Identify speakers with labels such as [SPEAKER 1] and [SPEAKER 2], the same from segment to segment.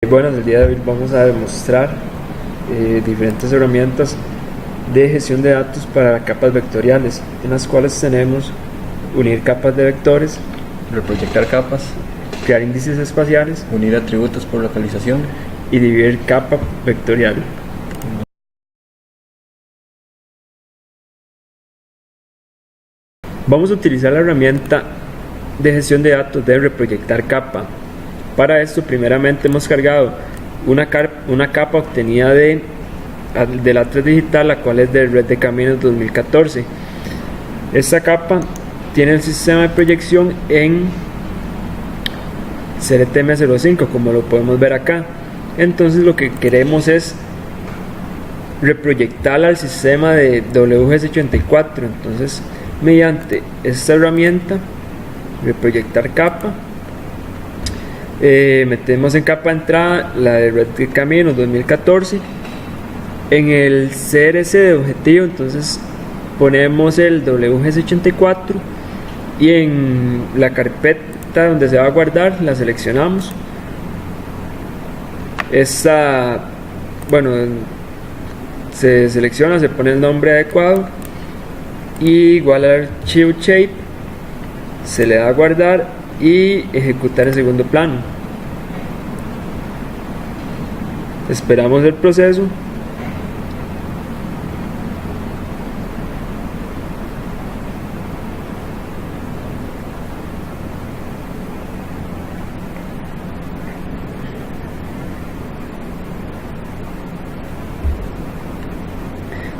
[SPEAKER 1] Bueno, el día de hoy vamos a demostrar diferentes herramientas de gestión de datos para capas vectoriales, en las cuales tenemos unir capas de vectores,
[SPEAKER 2] reproyectar capas,
[SPEAKER 1] crear índices espaciales,
[SPEAKER 2] unir atributos por localización
[SPEAKER 1] y dividir capa vectorial. Vamos a utilizar la herramienta de gestión de datos de reproyectar capa. Para esto, primeramente hemos cargado una capa obtenida del A3 Digital, la cual es de Red de Caminos 2014. Esta capa tiene el sistema de proyección en CRTM05, como lo podemos ver acá. Entonces lo que queremos es reproyectarla al sistema de WGS84. Entonces, mediante esta herramienta, reproyectar capa, metemos en capa de entrada la de Red de Caminos 2014. En el CRC de objetivo, entonces ponemos el WGS84 y en la carpeta donde se va a guardar la seleccionamos. Esta, bueno, se selecciona, se pone el nombre adecuado y igual al archivo shape, se le da a guardar y ejecutar el segundo plano. Esperamos el proceso.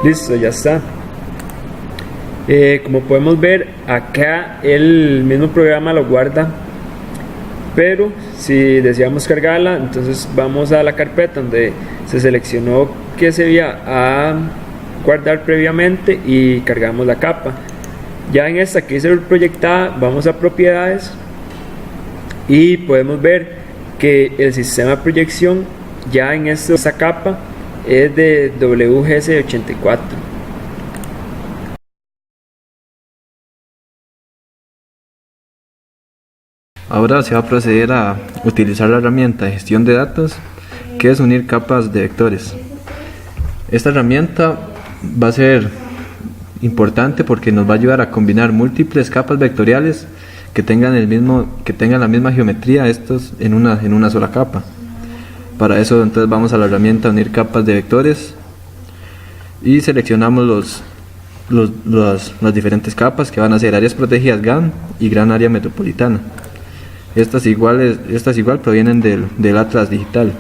[SPEAKER 1] Listo, ya está. Como podemos ver, acá el mismo programa lo guarda, pero si deseamos cargarla, entonces vamos a la carpeta donde se seleccionó que se iba a guardar previamente y cargamos la capa. Ya en esta que dice proyectada, vamos a propiedades y podemos ver que el sistema de proyección ya en esta capa es de WGS84.
[SPEAKER 2] Ahora se va a proceder a utilizar la herramienta de gestión de datos, que es unir capas de vectores. Esta herramienta va a ser importante porque nos va a ayudar a combinar múltiples capas vectoriales que tengan la misma geometría, estos en una sola capa. Para eso entonces vamos a la herramienta unir capas de vectores y seleccionamos las diferentes capas, que van a ser áreas protegidas GAN y gran área metropolitana. Estas igual provienen del Atlas Digital.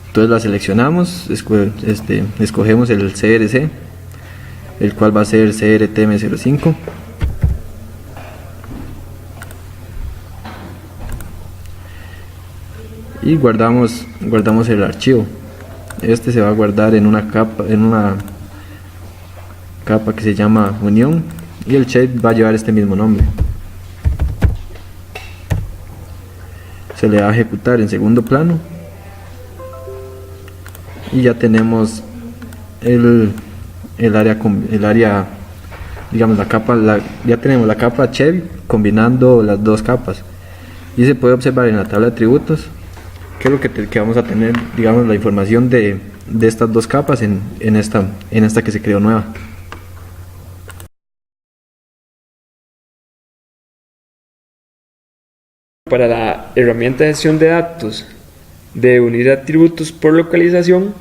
[SPEAKER 2] Entonces las seleccionamos, escogemos el CRC, el cual va a ser CRTM05. Y guardamos el archivo. Este se va a guardar en una capa que se llama unión, y el shape va a llevar este mismo nombre. Se le va a ejecutar en segundo plano y ya tenemos el área, digamos la capa, ya tenemos la capa Chevy combinando las dos capas, y se puede observar en la tabla de atributos que es lo que vamos a tener, digamos, la información de estas dos capas en esta que se creó nueva.
[SPEAKER 1] Para la herramienta de gestión de datos de unir atributos por localización,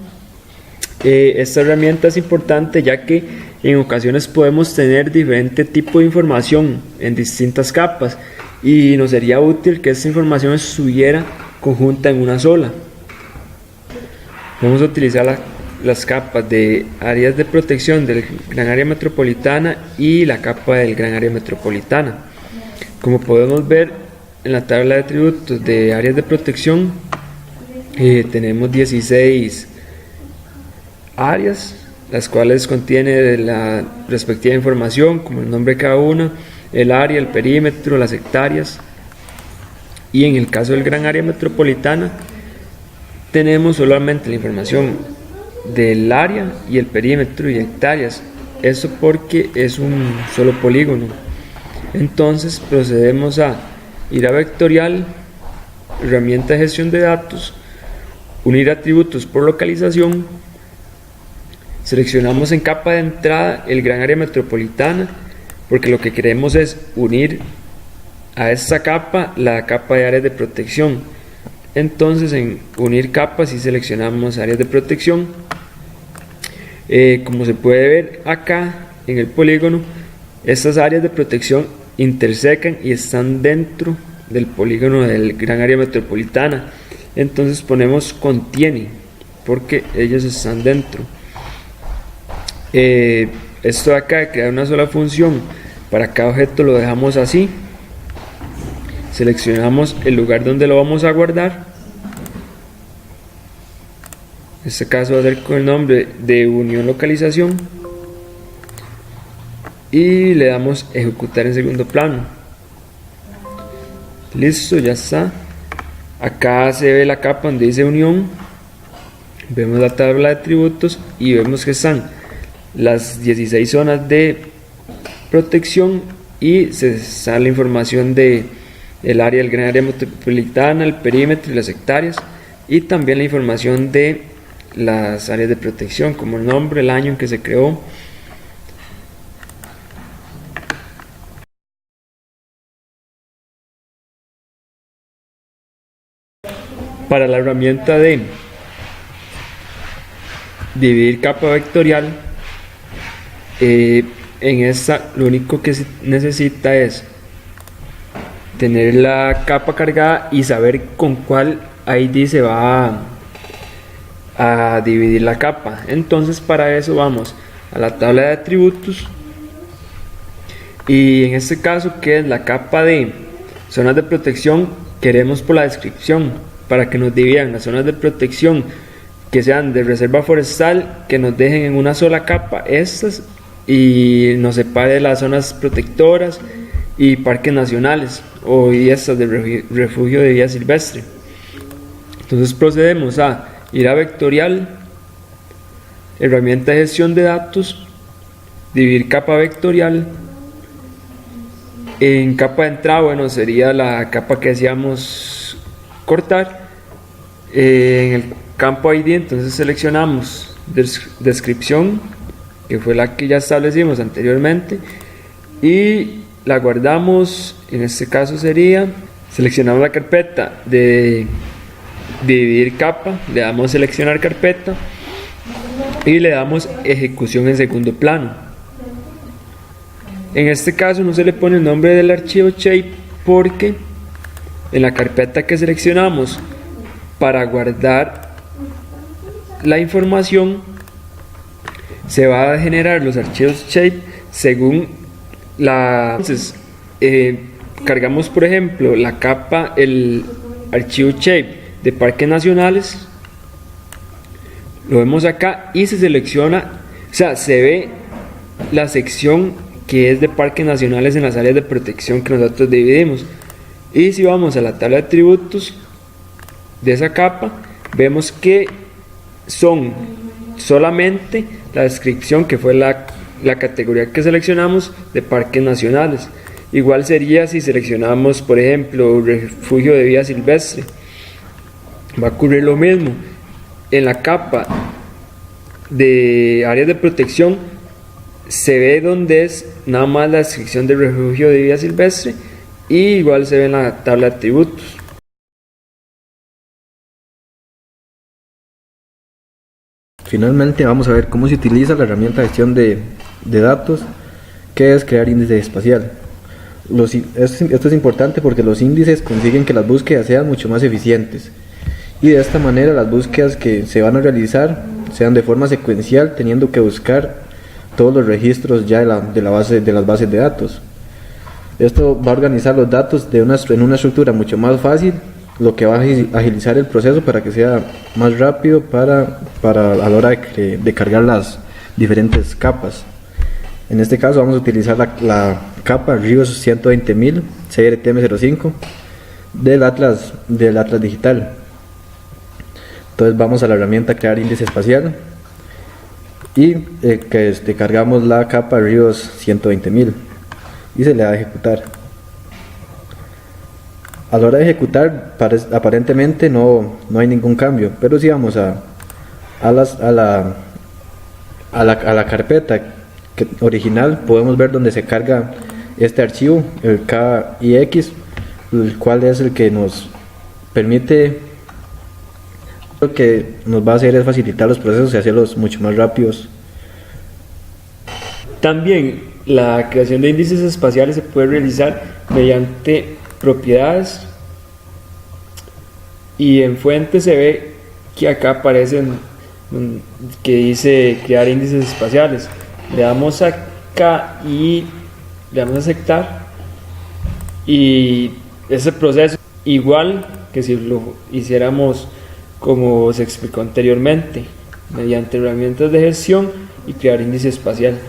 [SPEAKER 1] esta herramienta es importante ya que en ocasiones podemos tener diferente tipo de información en distintas capas y nos sería útil que esta información estuviera conjunta en una sola. Vamos a utilizar las capas de áreas de protección del gran área metropolitana y la capa del gran área metropolitana. Como podemos ver en la tabla de atributos de áreas de protección, tenemos 16 áreas, las cuales contiene la respectiva información, como el nombre de cada una, el área, el perímetro, las hectáreas. Y en el caso del gran área metropolitana, tenemos solamente la información del área y el perímetro y hectáreas. Eso porque es un solo polígono. Entonces procedemos a ir a vectorial herramienta de gestión de datos, unir atributos por localización. Seleccionamos en capa de entrada el gran área metropolitana, porque lo que queremos es unir a esta capa la capa de áreas de protección. Entonces en unir capas y seleccionamos áreas de protección. Como se puede ver acá en el polígono, estas áreas de protección intersecan y están dentro del polígono del gran área metropolitana. Entonces ponemos contiene, porque ellos están dentro. Esto de acá de crear una sola función para cada objeto lo dejamos así. Seleccionamos el lugar donde lo vamos a guardar. En este caso va a ser con el nombre de unión localización. Y le damos ejecutar en segundo plano. Listo, ya está. Acá se ve la capa donde dice unión. Vemos la tabla de atributos y vemos que están las 16 zonas de protección y se sale la información de el área del gran área metropolitana, el perímetro y las hectáreas, y también la información de las áreas de protección, como el nombre, el año en que se creó. Para la herramienta de dividir capa vectorial, en esta lo único que se necesita es tener la capa cargada y saber con cuál ID se va a dividir la capa. Entonces para eso vamos a la tabla de atributos y en este caso, que es la capa de zonas de protección, queremos por la descripción para que nos dividan las zonas de protección que sean de reserva forestal, que nos dejen en una sola capa estas y nos separe de las zonas protectoras y parques nacionales y estas de refugio de vida silvestre. Entonces procedemos a ir a vectorial, herramienta de gestión de datos, dividir capa vectorial. En capa de entrada, bueno, sería la capa que decíamos cortar. En el campo ID entonces seleccionamos descripción, que fue la que ya establecimos anteriormente, y la guardamos. En este caso sería, seleccionamos la carpeta de dividir capa, le damos seleccionar carpeta y le damos ejecución en segundo plano. En este caso no se le pone el nombre del archivo shape porque en la carpeta que seleccionamos para guardar la información se va a generar los archivos shape según la... Entonces cargamos, por ejemplo, la capa, el archivo shape de parques nacionales, lo vemos acá y se selecciona, o sea, se ve la sección que es de parques nacionales en las áreas de protección que nosotros dividimos. Y si vamos a la tabla de atributos de esa capa, vemos que son solamente la descripción, que fue la categoría que seleccionamos, de parques nacionales. Igual sería si seleccionamos, por ejemplo, refugio de vida silvestre, va a ocurrir lo mismo. En la capa de áreas de protección se ve donde es nada más la descripción del refugio de vida silvestre, y igual se ve en la tabla de atributos.
[SPEAKER 2] Finalmente vamos a ver cómo se utiliza la herramienta de gestión de datos, que es crear índice espacial. Esto es importante porque los índices consiguen que las búsquedas sean mucho más eficientes, y de esta manera las búsquedas que se van a realizar sean de forma secuencial, teniendo que buscar todos los registros ya de las bases de datos. Esto va a organizar los datos en una estructura mucho más fácil, lo que va a agilizar el proceso para que sea más rápido para a la hora de cargar las diferentes capas. En este caso vamos a utilizar la capa Ríos 120.000 CRTM05 del Atlas digital. Entonces vamos a la herramienta crear índice espacial y cargamos la capa Ríos 120.000 y se le da a ejecutar. A la hora de ejecutar, aparentemente no hay ningún cambio, pero si vamos a la carpeta original, podemos ver donde se carga este archivo, el KIX, el cual es el que nos permite, lo que nos va a hacer es facilitar los procesos y hacerlos mucho más rápidos.
[SPEAKER 1] También la creación de índices espaciales se puede realizar mediante propiedades, y en fuentes se ve que acá aparecen que dice crear índices espaciales. Le damos acá y le damos a aceptar, y ese proceso igual que si lo hiciéramos como se explicó anteriormente, mediante herramientas de gestión y crear índice espacial.